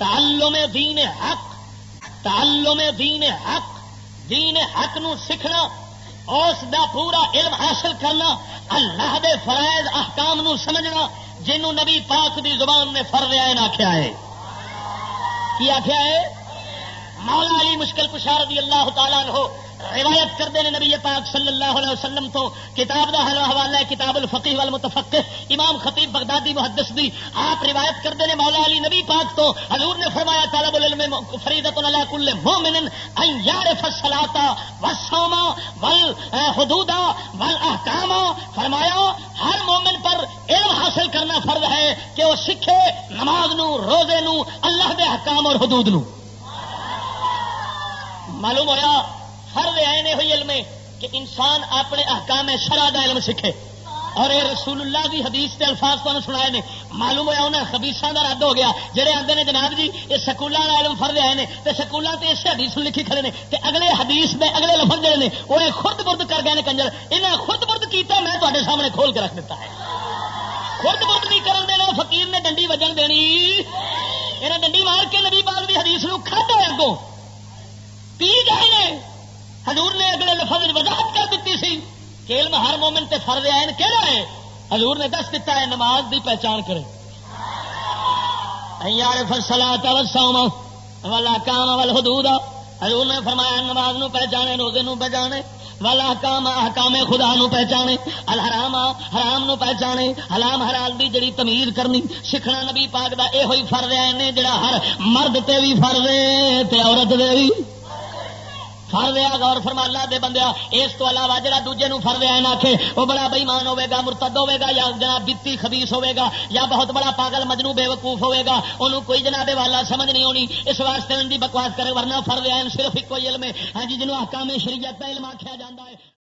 تعلم دین حق، تعلم دین حق، دین حق نو سیکھنا، اس دا پورا علم حاصل کرنا، اللہ دے فرائض احکام نو سمجھنا، جنوں نبی پاک دی زبان نے فرض عین آکھیا ہے۔ کی آکھیا ہے؟ مولا علی مشکل کشا رضی اللہ تعالیٰ عنہ روایت کرتے ہیں نبی پاک صلی اللہ علیہ وسلم تو، کتاب دا حوالہ ہے کتاب الفقہ والمتفقہ، امام خطیب بغدادی محدث دی، آپ روایت کرتے ہیں مولا علی نبی پاک تو، حضور نے فرمایا طالب العلم فریضۃ علی کل مومن ان یعرف الصلاۃ والصوم والحدود والاحکام، فرمایا ہر مومن پر علم حاصل کرنا فرض ہے کہ وہ سیکھے نماز نو، روزے نو، اللہ دے احکام اور حدود نو۔ معلوم ہوا فرض عین ہوئی علم کہ انسان اپنے احکام شرع دا علم سیکھے، اور یہ رسول اللہ کی حدیث کے الفاظ تو سنائے نے۔ معلوم ہوا انہیں خبیثاں دا رد ہو گیا، جڑے آتے ہیں جناب جی یہ سکولوں کا علم فرض آئے ہیں تو سکولوں سے اس حدیث لکھی کھڑے نے، تے اگلے حدیث میں اگلے لفظ جڑے نے وہ خرد برد کر گئے نے کنجر، انہیں خرد برد کیتا میں تے سامنے کھول کے رکھ دیتا ہے۔ خرد برد نہیں کرن دینا، فقیر نے ڈنڈی وجن دینی، انہیں ڈنڈی مار کے نبی پاک دی حدیث نو کھادا اگوں پی گئے۔ حضور نے اگلے لفظ وضاحت کر دیتی سی کہ علم ہر مومن تے فرض عین کہڑا ہے؟ حضور نے دس دیتا ہے نماز دی پہچان کرے، یعرف الصلاۃ والصوم والاحکام والحدود، حضور نے فرمایا نماز نو پہچانے، روزے نو پہچانے، والاحکام احکام خدا نو پہچانے، الحرام حرام نو پہچانے، حلال حلال دی جڑی تمیز کرنی سیکھنا نبی پاک دا اے ہوئی فرض عین جڑا ہر مرد تے بھی فرض ہے تے عورت دے بھی فرض ہے۔ غور فرما اللہ دے بندیا، اس تو علاوہ جڑا دوجے نو فرض عین آکھے وہ بڑا بے ایمان ہوے گا، مرتد ہوے گا، یا جناب بتی خبیث ہوے گا، یا بہت بڑا پاگل مجنوں بے وقوف ہوے گا، انہوں کوئی جناب والا سمجھ نہیں ہونی، اس واسطے ان دی بکواس کرے، ورنہ فرض عین صرف ایک کوئی علم ہے ہاں جی جنوں احکام شریعت دا علم آکھیا جاندا ہے۔